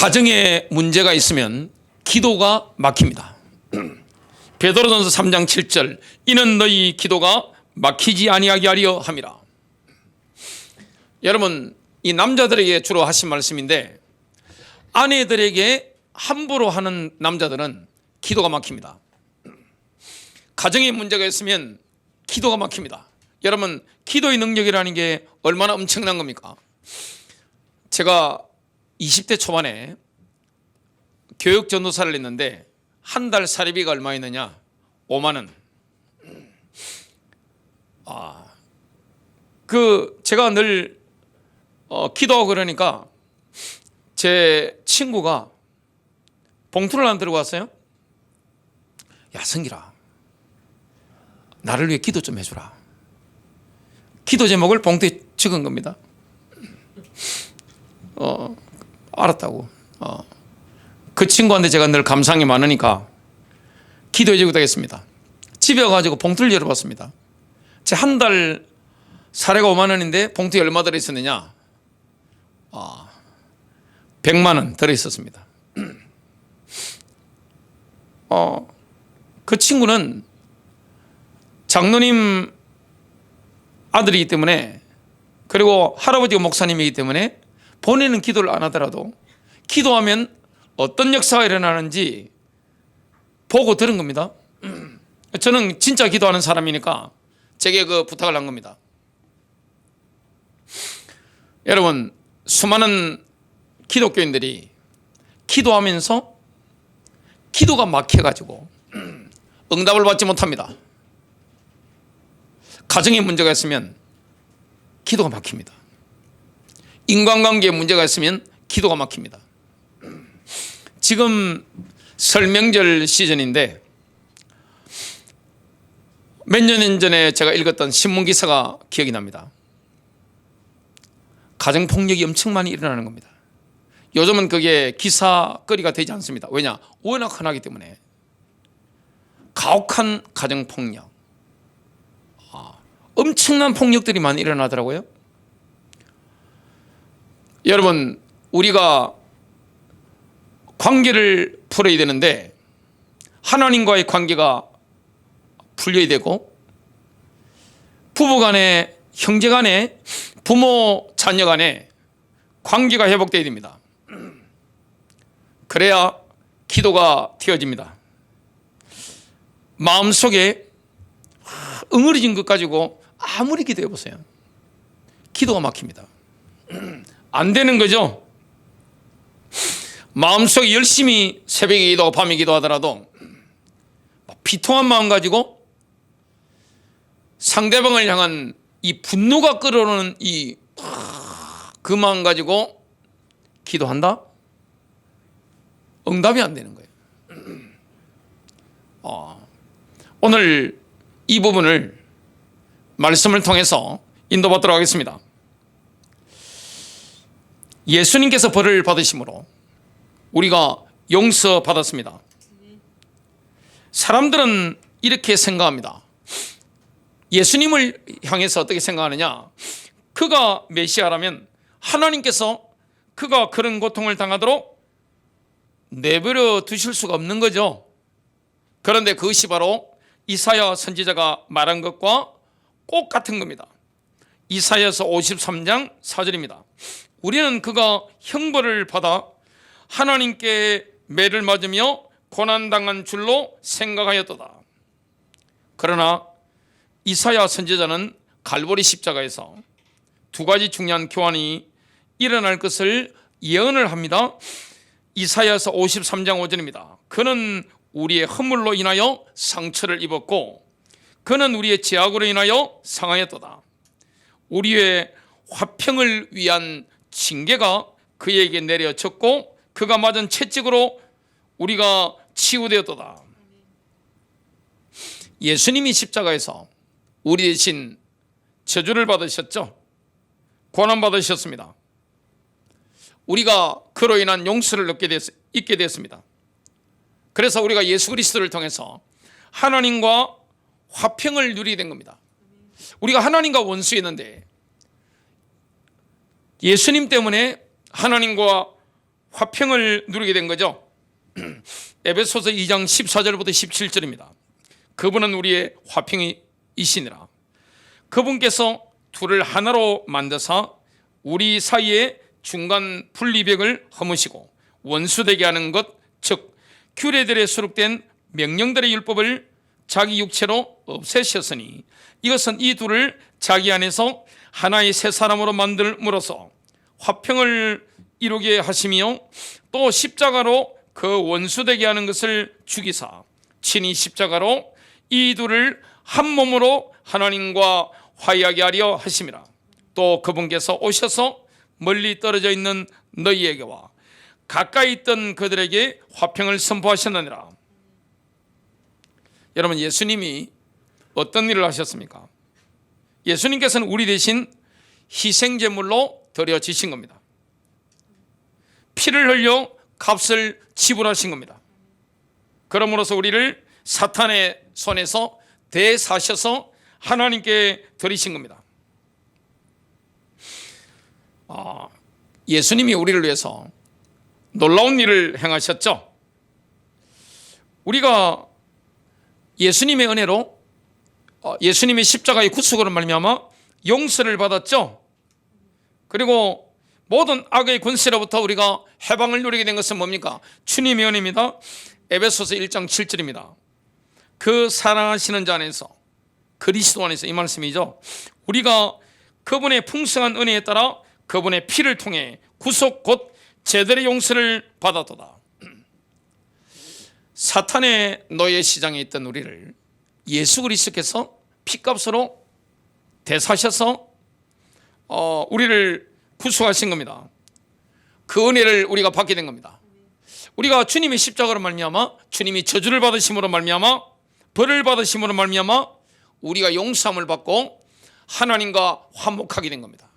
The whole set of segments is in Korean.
가정에 문제가 있으면 기도가 막힙니다. 베드로전서 3장 7절 이는 너희 기도가 막히지 아니하게 하려 함이라. 여러분, 이 남자들에게 주로 하신 말씀인데 아내들에게 함부로 하는 남자들은 기도가 막힙니다. 가정에 문제가 있으면 기도가 막힙니다. 여러분, 기도의 능력이라는 게 얼마나 엄청난 겁니까? 제가 20대 초반에 교육 전도사를 했는데 한 달 사례비가 얼마였느냐? 5만 원. 제가 늘 기도하고 그러니까 제 친구가 봉투를 안 들고 왔어요. 야, 성길아, 나를 위해 기도 좀 해주라. 기도 제목을 봉투에 적은 겁니다. 알았다고. 그 친구한테 제가 늘 감상이 많으니까 기도해 주고 되겠습니다. 집에 가가지고 봉투를 열어봤습니다. 제 한 달 사례가 5만 원인데 봉투에 얼마 들어있었느냐? 100만 원 들어있었습니다. 그 친구는 장로님 아들이기 때문에, 그리고 할아버지가 목사님이기 때문에 본인은 기도를 안 하더라도 기도하면 어떤 역사가 일어나는지 보고 들은 겁니다. 저는 진짜 기도하는 사람이니까 제게 그 부탁을 한 겁니다. 여러분, 수많은 기독교인들이 기도하면서 기도가 막혀가지고 응답을 받지 못합니다. 가정에 문제가 있으면 기도가 막힙니다. 인간관계에 문제가 있으면 기도가 막힙니다. 지금 설 명절 시즌인데 몇 년 전에 제가 읽었던 신문기사가 기억이 납니다. 가정폭력이 엄청 많이 일어나는 겁니다. 요즘은 그게 기사거리가 되지 않습니다. 왜냐? 워낙 흔하기 때문에. 가혹한 가정폭력, 엄청난 폭력들이 많이 일어나더라고요. 여러분, 우리가 관계를 풀어야 되는데 하나님과의 관계가 풀려야 되고, 부부간에, 형제간에, 부모 자녀간에 관계가 회복되어야 됩니다. 그래야 기도가 튀어집니다. 마음속에 응어리진 것 가지고 아무리 기도해 보세요, 기도가 막힙니다. 안 되는 거죠. 마음속에 열심히 새벽에 기도하고 밤에 기도하더라도 비통한 마음 가지고 상대방을 향한 이 분노가 끓어오르는 그 마음 가지고 기도한다? 응답이 안 되는 거예요. 오늘 이 부분을 말씀을 통해서 인도받도록 하겠습니다. 예수님께서 벌을 받으심으로 우리가 용서받았습니다. 사람들은 이렇게 생각합니다. 예수님을 향해서 어떻게 생각하느냐? 그가 메시아라면 하나님께서 그가 그런 고통을 당하도록 내버려 두실 수가 없는 거죠. 그런데 그것이 바로 이사야 선지자가 말한 것과 꼭 같은 겁니다. 이사야서 53장 4절입니다. 우리는 그가 형벌을 받아 하나님께 매를 맞으며 고난당한 줄로 생각하였도다. 그러나 이사야 선지자는 갈보리 십자가에서 두 가지 중요한 교환이 일어날 것을 예언을 합니다. 이사야서 53장 5절입니다. 그는 우리의 허물로 인하여 상처를 입었고 그는 우리의 죄악으로 인하여 상하였도다. 우리의 화평을 위한 징계가 그에게 내려졌고 그가 맞은 채찍으로 우리가 치유되었도다. 예수님이 십자가에서 우리 대신 저주를 받으셨죠. 고난받으셨습니다. 우리가 그로 인한 용서를 잊게 됐습니다. 그래서 우리가 예수 그리스도를 통해서 하나님과 화평을 누리게 된 겁니다. 우리가 하나님과 원수였는데 예수님 때문에 하나님과 화평을 누리게 된 거죠. 에베소서 2장 14절부터 17절입니다. 그분은 우리의 화평이시니라. 그분께서 둘을 하나로 만드사 우리 사이에 중간 분리벽을 허무시고 원수되게 하는 것, 즉 규례들에 수록된 명령들의 율법을 자기 육체로 없애셨으니 이것은 이 둘을 자기 안에서 하나의 새 사람으로 만들므로써 화평을 이루게 하시며 또 십자가로 그 원수되게 하는 것을 죽이사 친히 십자가로 이 둘을 한 몸으로 하나님과 화해하게 하려 하심이라. 또 그분께서 오셔서 멀리 떨어져 있는 너희에게와 가까이 있던 그들에게 화평을 선포하셨느니라. 여러분, 예수님이 어떤 일을 하셨습니까? 예수님께서는 우리 대신 희생제물로 드려지신 겁니다. 피를 흘려 값을 지불하신 겁니다. 그러므로서 우리를 사탄의 손에서 대사셔서 하나님께 드리신 겁니다. 예수님이 우리를 위해서 놀라운 일을 행하셨죠. 우리가 예수님의 은혜로 예수님의 십자가의 구속으로 말미암아 용서를 받았죠. 그리고 모든 악의 권세로부터 우리가 해방을 누리게 된 것은 뭡니까? 주님의 은혜입니다. 에베소서 1장 7절입니다. 그 사랑하시는 자 안에서, 그리스도 안에서, 이 말씀이죠. 우리가 그분의 풍성한 은혜에 따라 그분의 피를 통해 구속 곧 제대로 용서를 받았도다. 사탄의 노예 시장에 있던 우리를 예수 그리스도께서 피값으로 대사셔서 우리를 구속하신 겁니다. 그 은혜를 우리가 받게 된 겁니다. 우리가 주님의 십자가로 말미암아, 주님이 저주를 받으심으로 말미암아, 벌을 받으심으로 말미암아 우리가 용서함을 받고 하나님과 화목하게 된 겁니다.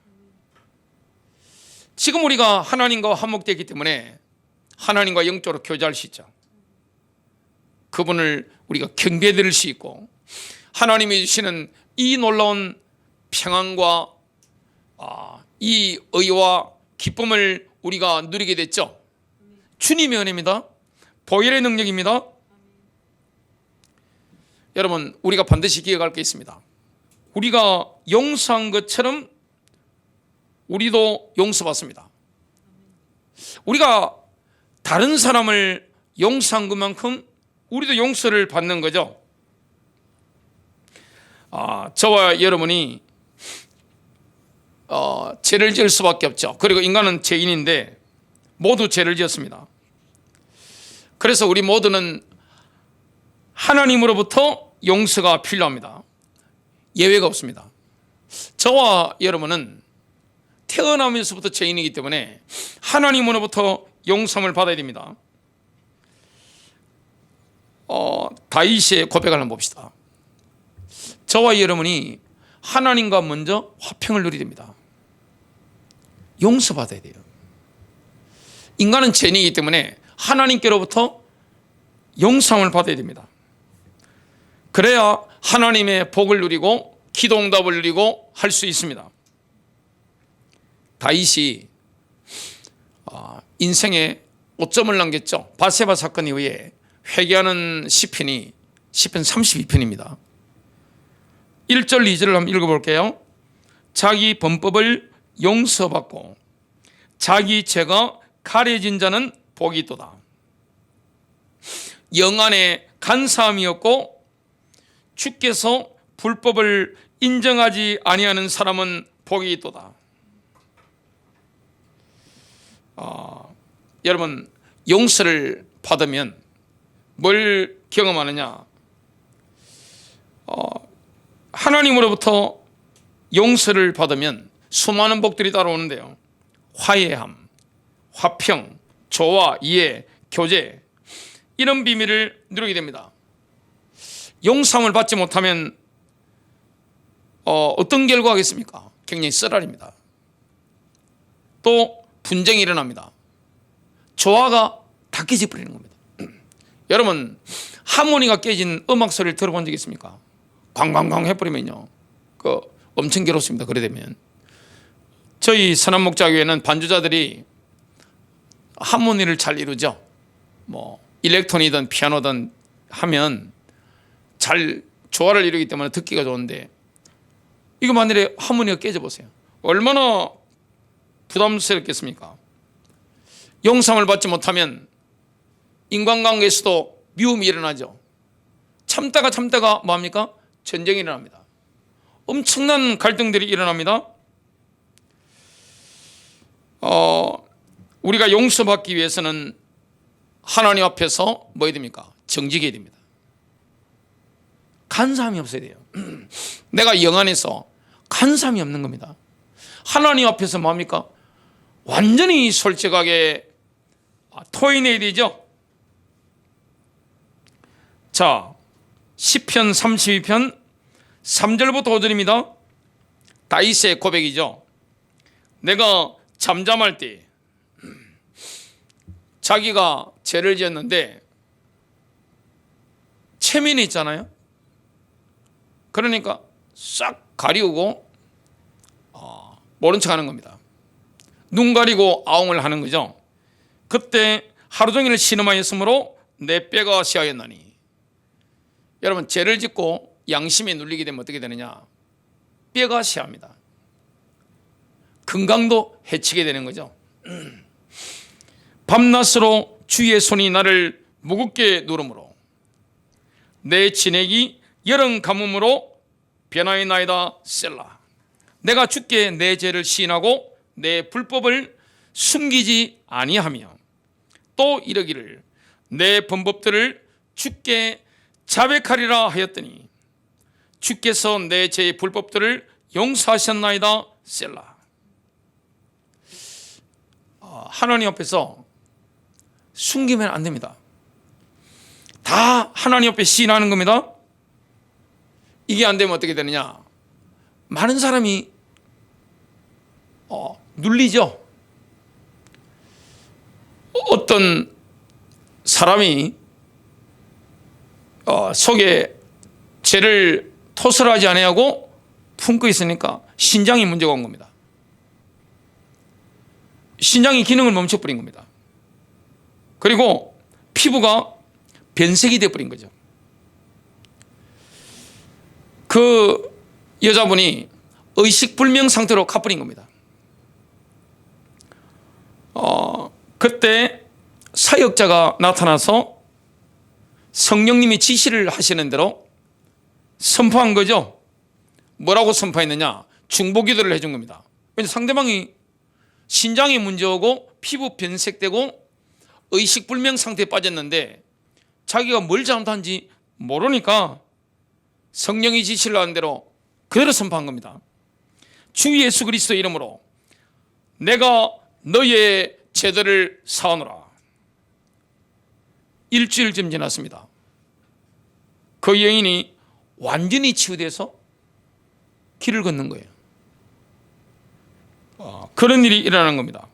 지금 우리가 하나님과 화목되기 때문에 하나님과 영적으로 교제할 수 있죠. 그분을 우리가 경배드릴 수 있고 하나님이 주시는 이 놀라운 평안과 이 의와 기쁨을 우리가 누리게 됐죠. 주님의 은혜입니다. 보혈의 능력입니다. 여러분, 우리가 반드시 기억할 게 있습니다. 우리가 용서한 것처럼 우리도 용서받습니다. 우리가 다른 사람을 용서한 것만큼 우리도 용서를 받는 거죠. 저와 여러분이 죄를 지을 수밖에 없죠. 그리고 인간은 죄인인데 모두 죄를 지었습니다. 그래서 우리 모두는 하나님으로부터 용서가 필요합니다. 예외가 없습니다. 저와 여러분은 태어나면서부터 죄인이기 때문에 하나님으로부터 용서를 받아야 됩니다. 다윗의 고백을 한번 봅시다. 저와 여러분이 하나님과 먼저 화평을 누리게 됩니다. 용서받아야 돼요. 인간은 죄인이기 때문에 하나님께로부터 용서를 받아야 됩니다. 그래야 하나님의 복을 누리고 기도응답을 누리고 할 수 있습니다. 다윗이 인생에 오점을 남겼죠. 바세바 사건 이후에 회개하는 시편이 시편 32편입니다. 1절 2절을 한번 읽어볼게요. 자기 범법을 용서받고 자기 죄가 가려진 자는 복이 있도다. 영안에 간사함이었고 주께서 불법을 인정하지 아니하는 사람은 복이 있도다. 여러분, 용서를 받으면 뭘 경험하느냐? 하나님으로부터 용서를 받으면 수많은 복들이 따라오는데요. 화해함, 화평, 조화, 이해, 교제, 이런 비밀을 누리게 됩니다. 용서함을 받지 못하면 어떤 결과가 있겠습니까? 굉장히 쓰라립니다. 또 분쟁이 일어납니다. 조화가 다 깨져버리는 겁니다. 여러분, 하모니가 깨진 음악 소리를 들어본 적 있습니까? 광광광 해버리면요, 엄청 괴롭습니다. 그래 되면 저희 선한목자교회는 반주자들이 하모니를 잘 이루죠. 뭐 일렉트론이든 피아노든 하면 잘 조화를 이루기 때문에 듣기가 좋은데, 이거 만일에 하모니가 깨져 보세요. 얼마나 부담스럽겠습니까? 용서를 받지 못하면 인간관계에서도 미움이 일어나죠. 참다가 뭐합니까? 전쟁이 일어납니다. 엄청난 갈등들이 일어납니다. 우리가 용서받기 위해서는 하나님 앞에서 뭐 해야 됩니까? 정직해야 됩니다. 간사함이 없어야 돼요. 내가 영 안에서 간사함이 없는 겁니다. 하나님 앞에서 뭐합니까? 완전히 솔직하게 토해내야 되죠. 자, 시편 32편 3절부터 5절입니다. 다윗의 고백이죠. 내가 잠잠할 때 자기가 죄를 지었는데 체면이 있잖아요. 그러니까 싹 가리우고 모른 척하는 겁니다. 눈 가리고 아웅을 하는 거죠. 그때 하루 종일 신음하였으므로 내 뼈가 시하였나니. 여러분, 죄를 짓고 양심에 눌리게 되면 어떻게 되느냐? 뼈가 시합니다. 건강도 해치게 되는 거죠. 밤낮으로 주의 손이 나를 무겁게 누르므로 내 진액이 여름 가뭄으로 변하였나이다. 셀라. 내가 주께 내 죄를 시인하고 내 불법을 숨기지 아니하며 또 이르기를 내 범법들을 주께 자백하리라 하였더니 주께서 내 죄의 불법들을 용서하셨나이다. 셀라. 하나님 앞에서 숨기면 안 됩니다. 다 하나님 앞에 시인하는 겁니다. 이게 안 되면 어떻게 되느냐? 많은 사람이 눌리죠. 어떤 사람이 속에 죄를 토설하지 아니하고 품고 있으니까 신장이 문제가 온 겁니다. 신장이 기능을 멈춰버린 겁니다. 그리고 피부가 변색이 되어버린 거죠. 그 여자분이 의식불명 상태로 가버린 겁니다. 그때 사역자가 나타나서 성령님이 지시를 하시는 대로 선포한 거죠. 뭐라고 선포했느냐? 중보기도를 해준 겁니다. 왜냐하면 상대방이 신장이 문제고 피부 변색되고 의식불명 상태에 빠졌는데 자기가 뭘 잘못한지 모르니까 성령이 지시를 한 대로 그대로 선포한 겁니다. 주 예수 그리스도 이름으로 내가 너의 죄들을 사하노라. 일주일쯤 지났습니다. 그 여인이 완전히 치유돼서 길을 걷는 거예요. 그런 일이 일어나는 겁니다.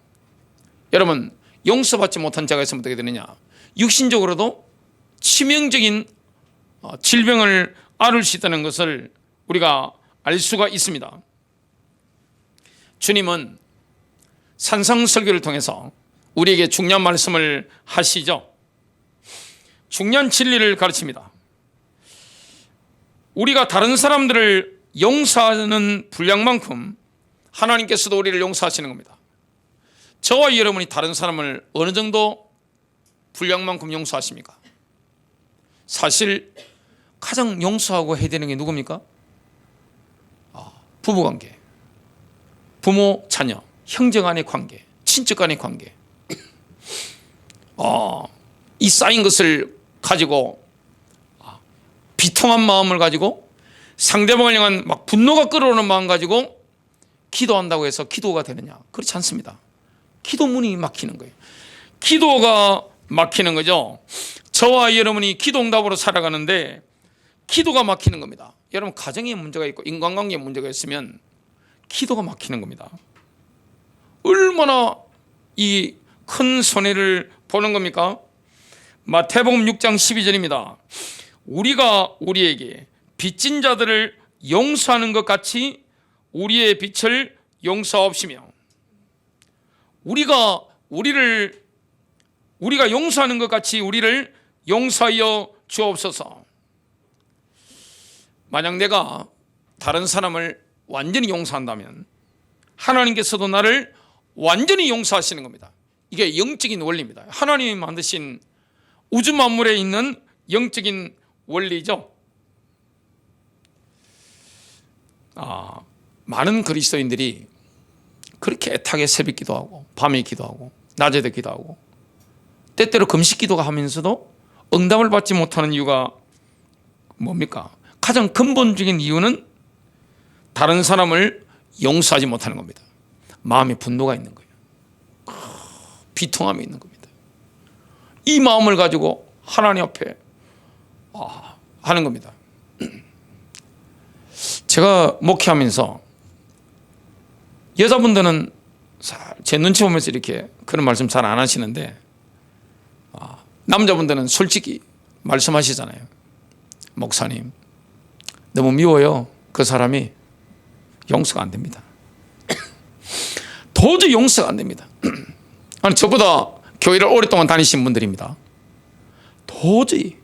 여러분, 용서받지 못한 자가 있으면 어떻게 되느냐? 육신적으로도 치명적인 질병을 앓을 수 있다는 것을 우리가 알 수가 있습니다. 주님은 산상설교를 통해서 우리에게 중요한 말씀을 하시죠. 중요한 진리를 가르칩니다. 우리가 다른 사람들을 용서하는 분량만큼 하나님께서도 우리를 용서하시는 겁니다. 저와 여러분이 다른 사람을 어느 정도 분량만큼 용서하십니까? 사실 가장 용서하고 해야 되는 게 누굽니까? 부부관계, 부모, 자녀, 형제 간의 관계, 친척 간의 관계. 이 쌓인 것을 가지고 비통한 마음을 가지고 상대방을 향한 막 분노가 끓어오는 마음 가지고 기도한다고 해서 기도가 되느냐? 그렇지 않습니다. 기도문이 막히는 거예요. 기도가 막히는 거죠. 저와 여러분이 기도응답으로 살아가는데 기도가 막히는 겁니다. 여러분, 가정에 문제가 있고 인간관계에 문제가 있으면 기도가 막히는 겁니다. 얼마나 이 큰 손해를 보는 겁니까? 마태복음 6장 12절입니다. 우리가 우리에게 빚진 자들을 용서하는 것 같이 우리의 빚을 용서하옵시며. 우리가 우리를 우리가 용서하는 것 같이 우리를 용서하여 주옵소서. 만약 내가 다른 사람을 완전히 용서한다면 하나님께서도 나를 완전히 용서하시는 겁니다. 이게 영적인 원리입니다. 하나님이 만드신 우주 만물에 있는 영적인 원리죠. 많은 그리스도인들이 그렇게 애타게 새벽 기도하고 밤에 기도하고 낮에도 기도하고 때때로 금식 기도가 하면서도 응답을 받지 못하는 이유가 뭡니까? 가장 근본적인 이유는 다른 사람을 용서하지 못하는 겁니다. 마음에 분노가 있는 거예요. 비통함이 있는 겁니다. 이 마음을 가지고 하나님 앞에 하는 겁니다. 제가 목회하면서 여자분들은 제 눈치 보면서 이렇게 그런 말씀 잘 안 하시는데 남자분들은 솔직히 말씀하시잖아요. 목사님, 너무 미워요. 그 사람이 용서가 안 됩니다. 도저히 용서가 안 됩니다. 아니, 저보다 교회를 오랫동안 다니신 분들입니다. 도무지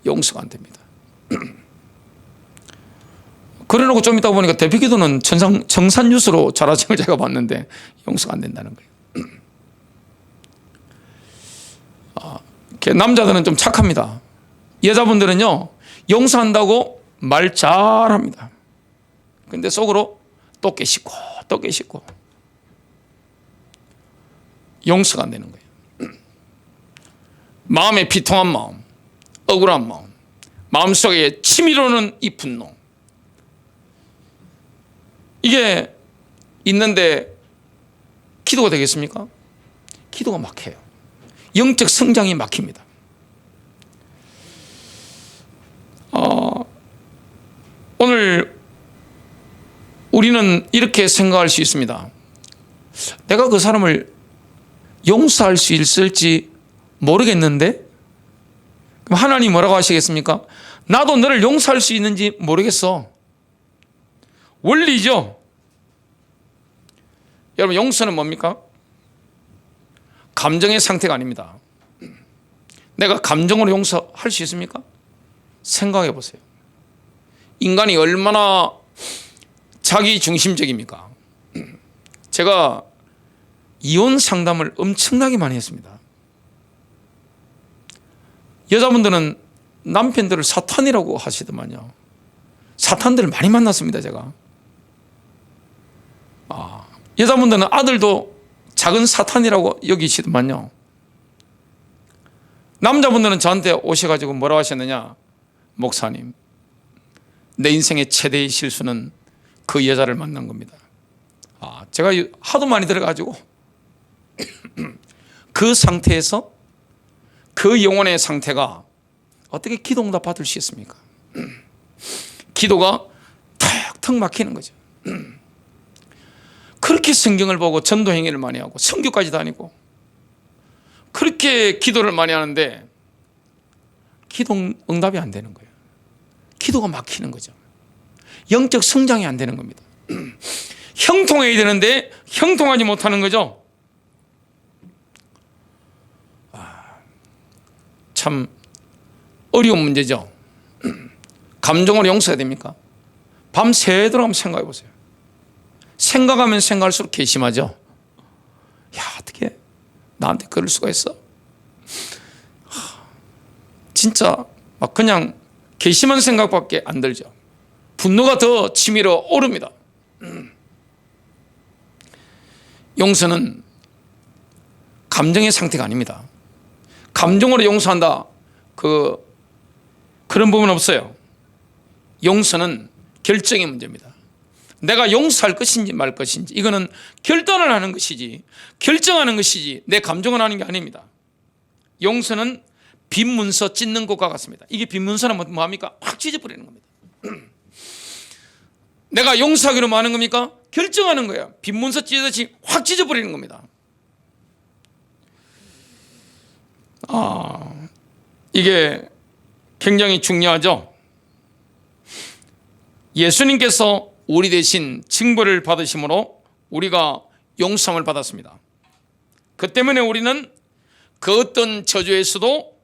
용서가 안 됩니다. 그래놓고 좀 있다 보니까 대표기도는 정산유수로 잘하신 걸 제가 봤는데 용서가 안 된다는 거예요. 남자들은 좀 착합니다. 여자분들은요, 용서한다고 말 잘합니다. 근데 속으로 또 깨씻고 용서가 안 되는 거예요. 마음에 비통한 마음, 억울한 마음, 마음속에 치밀어오는 이 분노, 이게 있는데 기도가 되겠습니까? 기도가 막혀요. 영적 성장이 막힙니다. 오늘 우리는 이렇게 생각할 수 있습니다. 내가 그 사람을 용서할 수 있을지 모르겠는데, 그럼 하나님 뭐라고 하시겠습니까? 나도 너를 용서할 수 있는지 모르겠어. 원리죠. 여러분, 용서는 뭡니까? 감정의 상태가 아닙니다. 내가 감정으로 용서할 수 있습니까? 생각해 보세요. 인간이 얼마나 자기 중심적입니까? 제가 이혼 상담을 엄청나게 많이 했습니다. 여자분들은 남편들을 사탄이라고 하시더만요. 사탄들을 많이 만났습니다, 제가. 여자분들은 아들도 작은 사탄이라고 여기시더만요. 남자분들은 저한테 오셔가지고 뭐라고 하셨느냐? 목사님, 내 인생의 최대의 실수는 그 여자를 만난 겁니다. 제가 하도 많이 들어가지고 그 상태에서 그 영혼의 상태가 어떻게 기도 응답 받을 수 있습니까? 기도가 턱턱 막히는 거죠. 그렇게 성경을 보고 전도 행위를 많이 하고 선교까지 다니고 그렇게 기도를 많이 하는데 기도 응답이 안 되는 거예요. 기도가 막히는 거죠. 영적 성장이 안 되는 겁니다. 형통해야 되는데 형통하지 못하는 거죠. 참 어려운 문제죠. 감정으로 용서해야 됩니까? 밤새도록 한번 생각해 보세요. 생각하면 생각할수록 괘씸하죠. 야, 어떻게 나한테 그럴 수가 있어? 진짜 막 그냥 괘씸한 생각밖에 안 들죠. 분노가 더 치밀어 오릅니다. 용서는 감정의 상태가 아닙니다. 감정으로 용서한다, 그런 부분은 없어요. 용서는 결정의 문제입니다. 내가 용서할 것인지 말 것인지, 이거는 결단을 하는 것이지, 결정하는 것이지 내 감정을 하는 게 아닙니다. 용서는 빈 문서 찢는 것과 같습니다. 이게 빈 문서는 뭐합니까? 확 찢어버리는 겁니다. 내가 용서하기로 뭐 하는 겁니까? 결정하는 거예요. 빈 문서 찢듯이 확 찢어버리는 겁니다. 이게 굉장히 중요하죠. 예수님께서 우리 대신 징벌을 받으심으로 우리가 용서함을 받았습니다. 그 때문에 우리는 그 어떤 저주에서도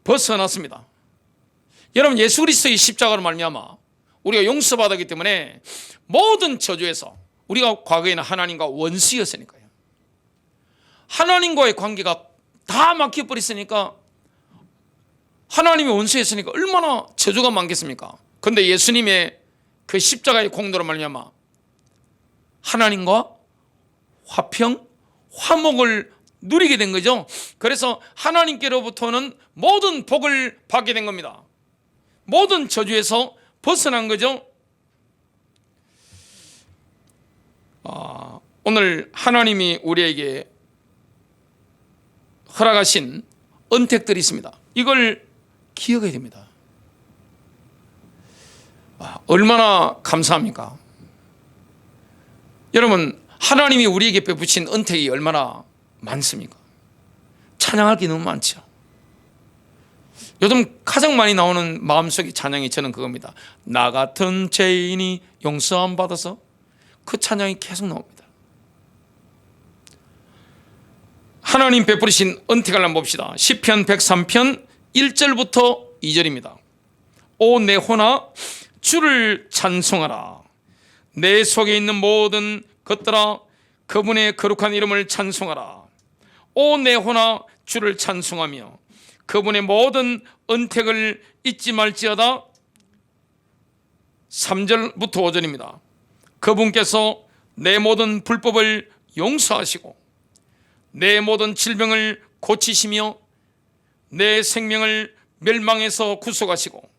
벗어났습니다. 여러분, 예수 그리스도의 십자가로 말미암아 우리가 용서받았기 때문에 모든 저주에서, 우리가 과거에는 하나님과 원수였으니까요. 하나님과의 관계가 다 막혀버렸으니까, 하나님이 원수였으니까 얼마나 저주가 많겠습니까? 그런데 예수님의 그 십자가의 공로로 말미암아 하나님과 화평, 화목을 누리게 된 거죠. 그래서 하나님께로부터는 모든 복을 받게 된 겁니다. 모든 저주에서 벗어난 거죠. 오늘 하나님이 우리에게 허락하신 은택들이 있습니다. 이걸 기억해야 됩니다. 얼마나 감사합니까? 여러분, 하나님이 우리에게 베푸신 은택이 얼마나 많습니까? 찬양할 게 너무 많죠. 요즘 가장 많이 나오는 마음속의 찬양이 저는 그겁니다. 나 같은 죄인이 용서함 받아서, 그 찬양이 계속 나옵니다. 하나님 베푸신 은택을 한번 봅시다. 시편 103편 1절부터 2절입니다. 오 내 혼아 주를 찬송하라. 내 속에 있는 모든 것들아 그분의 거룩한 이름을 찬송하라. 오 내 혼아 주를 찬송하며 그분의 모든 은택을 잊지 말지어다. 3절부터 5절입니다. 그분께서 내 모든 불법을 용서하시고 내 모든 질병을 고치시며 내 생명을 멸망에서 구속하시고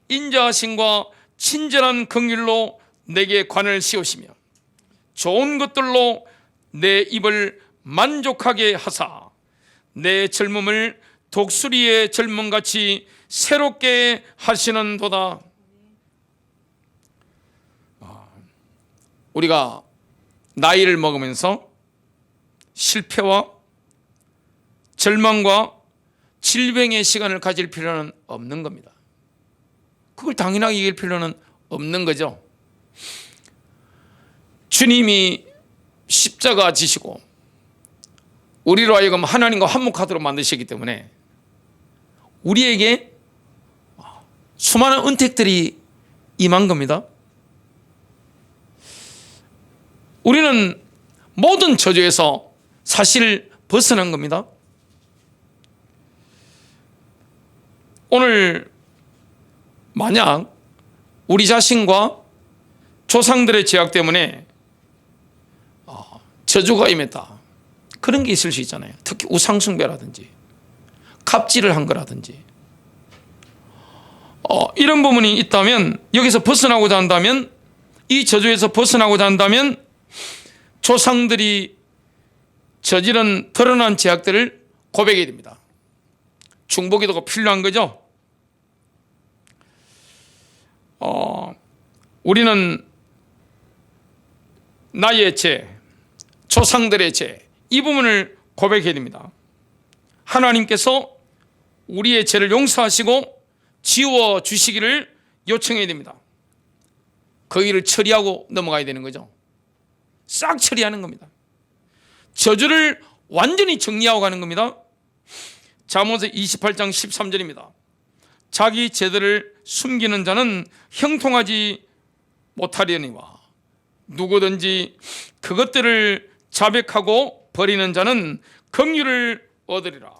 인자하심과 친절한 긍휼로 내게 관을 씌우시며 좋은 것들로 내 입을 만족하게 하사 내 젊음을 독수리의 젊음같이 새롭게 하시는도다. 우리가 나이를 먹으면서 실패와 절망과 질병의 시간을 가질 필요는 없는 겁니다. 그걸 당연하게 이길 필요는 없는 거죠. 주님이 십자가 지시고 우리로 하여금 하나님과 화목하도록 만드시기 때문에 우리에게 수많은 은택들이 임한 겁니다. 우리는 모든 저주에서 사실 벗어난 겁니다. 오늘 만약 우리 자신과 조상들의 죄악 때문에 저주가 임했다, 그런 게 있을 수 있잖아요. 특히 우상숭배라든지 갑질을 한 거라든지 이런 부분이 있다면, 여기서 벗어나고자 한다면, 이 저주에서 벗어나고자 한다면 조상들이 저지른 드러난 죄악들을 고백해야 됩니다. 중보기도가 필요한 거죠. 우리는 나의 죄, 조상들의 죄, 이 부분을 고백해야 됩니다. 하나님께서 우리의 죄를 용서하시고 지워 주시기를 요청해야 됩니다. 그 일을 처리하고 넘어가야 되는 거죠. 싹 처리하는 겁니다. 저주를 완전히 정리하고 가는 겁니다. 잠언서 28장 13절입니다. 자기 죄들을 숨기는 자는 형통하지 못하려니와 누구든지 그것들을 자백하고 버리는 자는 긍휼을 얻으리라.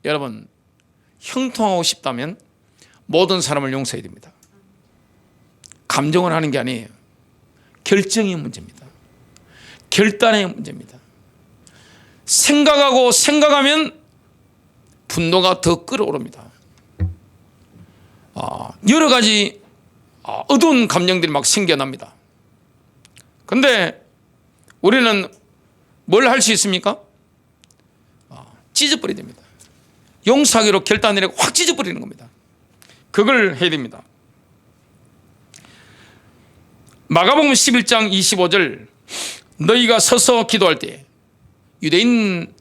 여러분, 형통하고 싶다면 모든 사람을 용서해야 됩니다. 감정을 하는 게 아니에요. 결정의 문제입니다. 결단의 문제입니다. 생각하고 생각하면 분노가 더 끓어오릅니다. 여러 가지 어두운 감정들이 막 생겨납니다. 그런데 우리는 뭘 할 수 있습니까? 찢어버려야 됩니다. 용서하기로 결단을 하고 확 찢어버리는 겁니다. 그걸 해야 됩니다. 마가복음 11장 25절, 너희가 서서 기도할 때, 유대인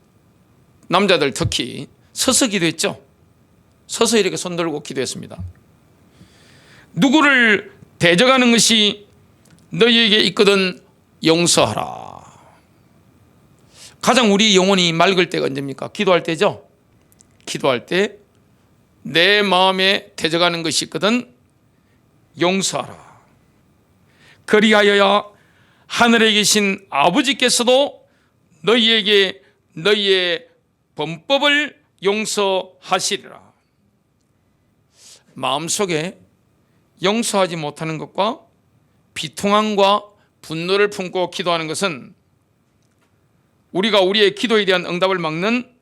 남자들 특히 서서 기도했죠. 서서 이렇게 손 들고 기도했습니다. 누구를 대적하는 것이 너희에게 있거든 용서하라. 가장 우리 영혼이 맑을 때가 언제입니까? 기도할 때죠. 기도할 때 내 마음에 대적하는 것이 있거든 용서하라. 그리하여야 하늘에 계신 아버지께서도 너희에게 너희의 범법을 용서하시리라. 마음속에 용서하지 못하는 것과 비통함과 분노를 품고 기도하는 것은 우리가 우리의 기도에 대한 응답을 막는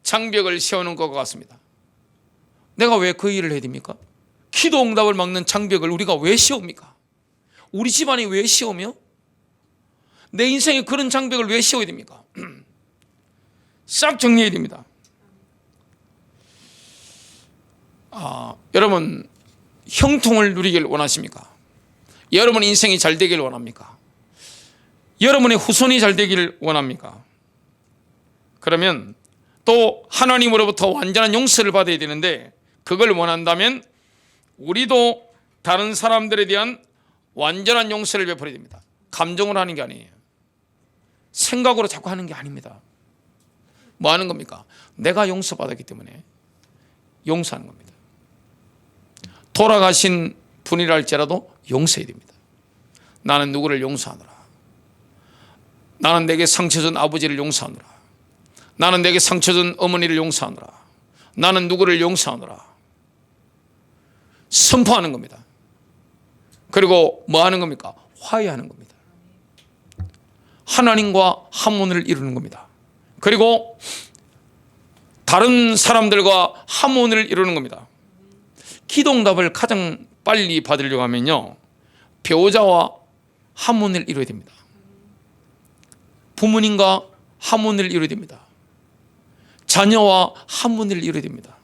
장벽을 세우는 것과 같습니다. 내가 왜 그 일을 해야 됩니까? 기도 응답을 막는 장벽을 우리가 왜 세웁니까? 우리 집안이 왜 세우며 내 인생에 그런 장벽을 왜 세워야 됩니까? 싹 정리해야 됩니다. 여러분 형통을 누리길 원하십니까? 여러분 인생이 잘 되길 원합니까? 여러분의 후손이 잘 되길 원합니까? 그러면 또 하나님으로부터 완전한 용서를 받아야 되는데 그걸 원한다면 우리도 다른 사람들에 대한 완전한 용서를 베풀어야 됩니다. 감정으로 하는 게 아니에요. 생각으로 자꾸 하는 게 아닙니다. 뭐 하는 겁니까? 내가 용서받았기 때문에 용서하는 겁니다. 돌아가신 분이라 할지라도 용서해야 됩니다. 나는 누구를 용서하노라. 나는 내게 상처 준 아버지를 용서하노라. 나는 내게 상처 준 어머니를 용서하노라. 나는 누구를 용서하노라. 선포하는 겁니다. 그리고 뭐 하는 겁니까? 화해하는 겁니다. 하나님과 한문을 이루는 겁니다. 그리고 다른 사람들과 한문을 이루는 겁니다. 기도응답을 가장 빨리 받으려고 하면요, 배우자와 한문을 이루어야 됩니다. 부모님과 한문을 이루어야 됩니다. 자녀와 한문을 이루어야 됩니다.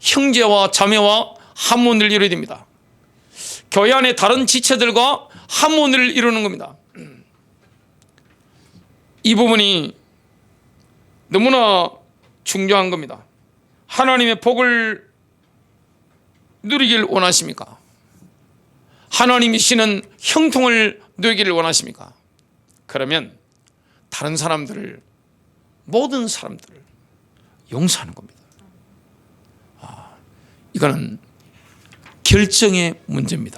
형제와 자매와 한문을 이루어야 됩니다. 교회 안의 다른 지체들과 한문을 이루는 겁니다. 이 부분이 너무나 중요한 겁니다. 하나님의 복을 누리길 원하십니까? 하나님이시는 형통을 누리기를 원하십니까? 그러면 다른 사람들을, 모든 사람들을 용서하는 겁니다. 이거는 결정의 문제입니다.